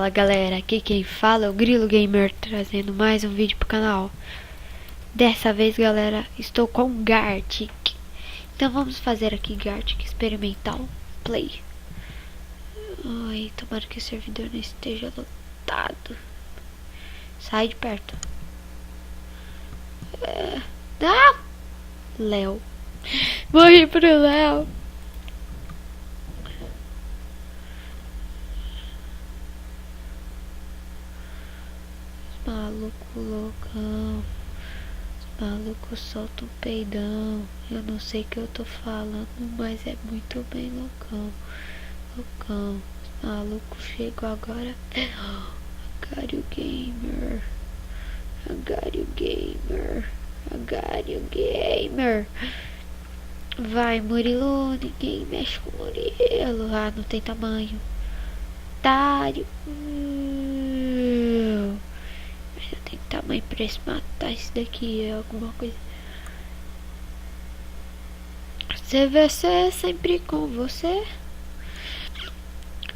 Fala galera, aqui quem fala é o Grilo Gamer, trazendo mais um vídeo pro canal. Dessa vez galera, estou com Gartic. Então vamos fazer aqui Gartic experimental play. Ai, tomara que o servidor não esteja lotado. Sai de perto. Não! Léo. Morri pro Léo. Maluco loucão. Os malucos soltam um peidão. Eu não sei o que eu tô falando, mas é muito bem loucão. Loucão. Os malucos chegam agora. Agario Gamer. Agario Gamer. Agario Gamer. Vai, Murilo. Ninguém mexe com o Murilo. Ah, não tem tamanho. Otário. Eu tenho tamanho pra matar isso daqui. É alguma coisa. CVC sempre com você.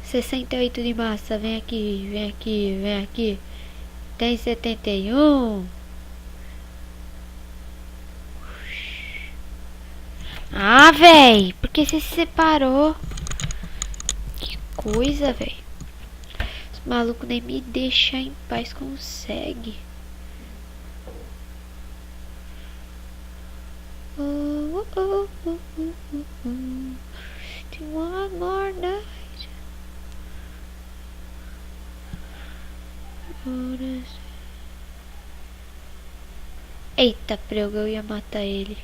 68 de massa. Vem aqui, vem aqui, vem aqui. Tem 71. Ah, véi. Por que você se separou? Que coisa, véi. Os malucos nem me deixam em paz. Consegue. One more night. Eita, prego, eu ia matar ele.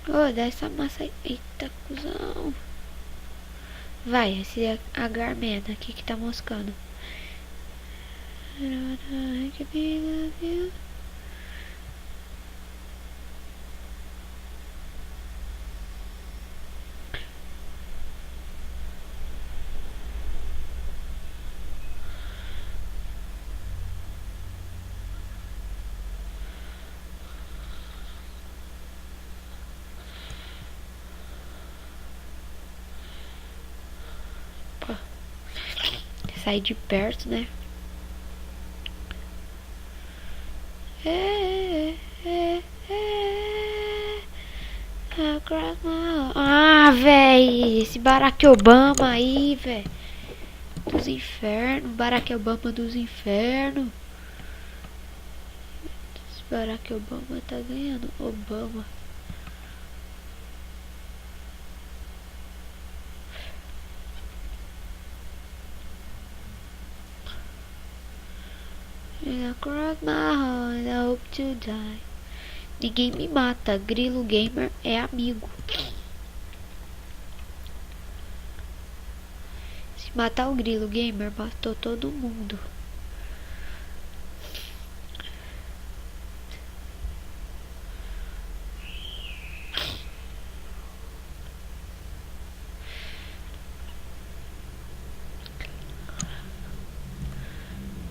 Oh, dá essa massa aí. Eita, cuzão. Vai, esse é a Garmena aqui que tá moscando. Sai de perto, né? Ah, véi, esse Barack Obama aí, véi, dos infernos, Barack Obama dos infernos. Esse Barack Obama tá ganhando. Obama. Across my heart, I hope to die. Ninguém me mata, Grilo Gamer é amigo. Se matar o Grilo Gamer, matou todo mundo.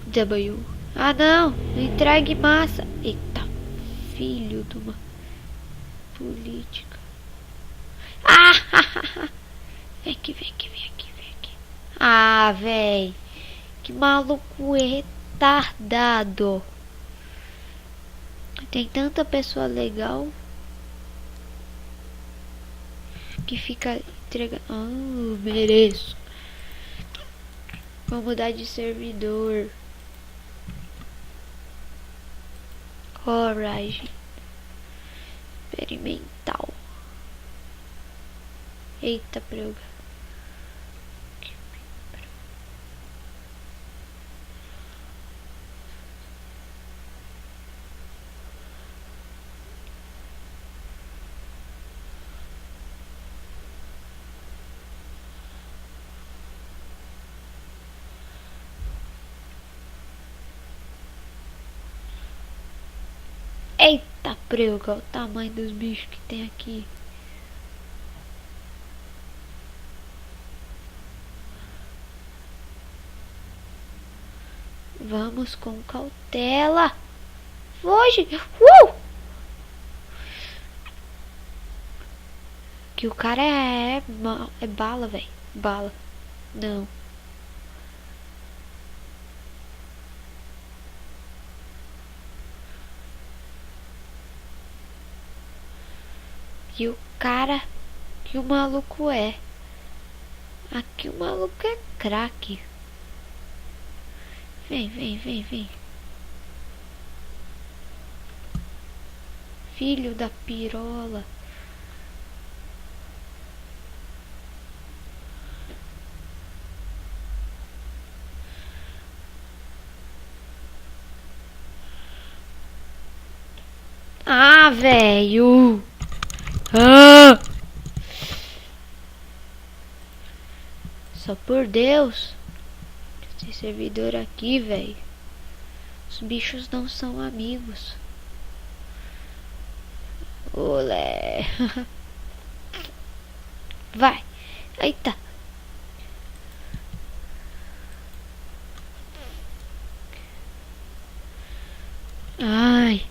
W. Ah não, entregue massa. Eita, filho de uma política. Ah, vem aqui, vem aqui, vem aqui, vem aqui. Ah, véi, que maluco retardado. Tem tanta pessoa legal que fica entregando. Ah, mereço. Vou mudar de servidor. Coragem experimental. Eita, prega. Eita, prego, olha o tamanho dos bichos que tem aqui. Vamos com cautela. Foge! Que o cara é bala, velho. Bala. Não. Que o cara, que o maluco é. Aqui o maluco é craque. Vem, vem, vem, vem. Filho da pirola. Ah, velho. Ah! Só por Deus. Esse servidor aqui, velho. Os bichos não são amigos. Olé. Vai. Eita. Ai.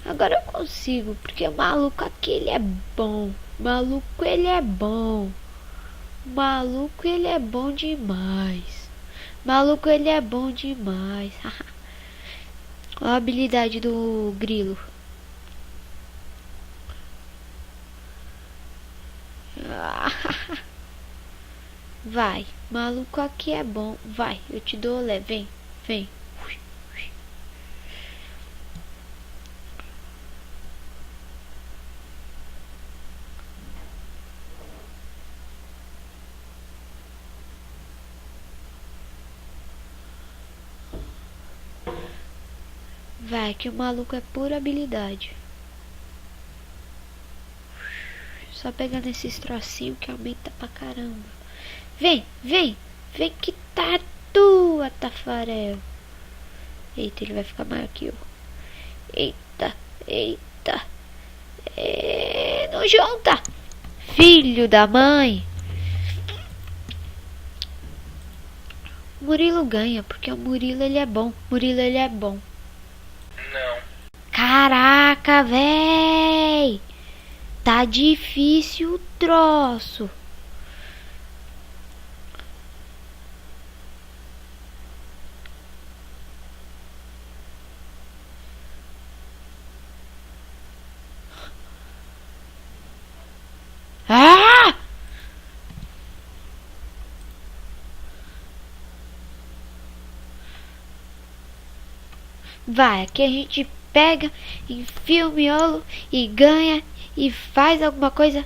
Agora eu consigo, porque o maluco aqui ele é bom. Maluco ele é bom. Maluco ele é bom demais. Maluco ele é bom demais. Olha a habilidade do grilo. Vai, maluco aqui é bom. Vai, eu te dou olé. Vem, vem. Vai, que o maluco é pura habilidade. Só pegando esses trocinhos que aumenta pra caramba. Vem, vem, vem que tá tua, Tafarel. Eita, ele vai ficar maior que eu. Eita, eita. Não junta. Filho da mãe. O Murilo ganha, porque o Murilo ele é bom. Murilo ele é bom. Não. Caraca, véi. Tá difícil o troço. Ah! Vai, aqui a gente pega, enfia o miolo e ganha e faz alguma coisa.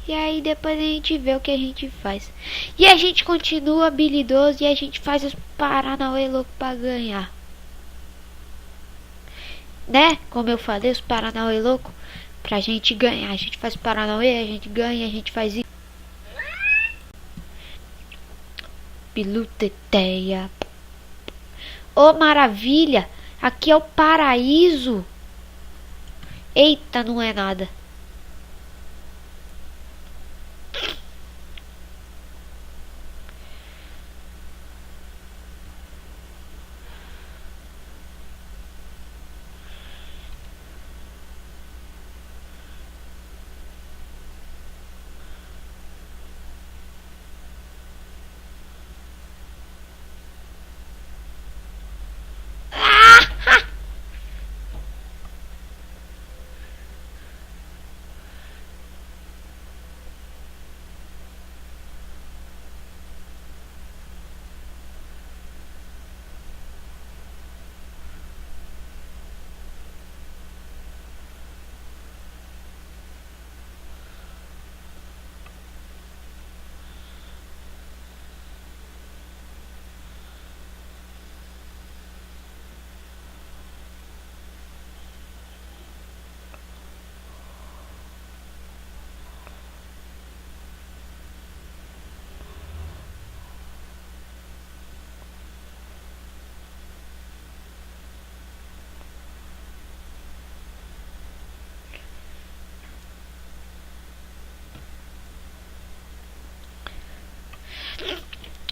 E aí depois a gente vê o que a gente faz. E a gente continua habilidoso e a gente faz os Paranauê louco pra ganhar. Né? Como eu falei, os Paranauê louco pra gente ganhar. A gente faz Paranauê, a gente ganha, a gente faz isso. Piluteteia. Ô, maravilha! Aqui é o paraíso. Eita, não é nada.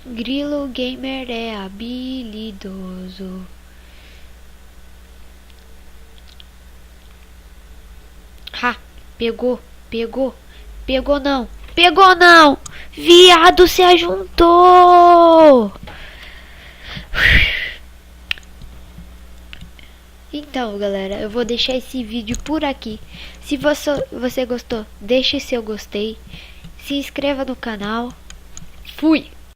Grilo Gamer é habilidoso. Ha! Pegou, pegou, pegou não, pegou não. Viado, se ajuntou. Então, galera, eu vou deixar esse vídeo por aqui. Se você gostou, deixe seu gostei. Se inscreva no canal. Fui!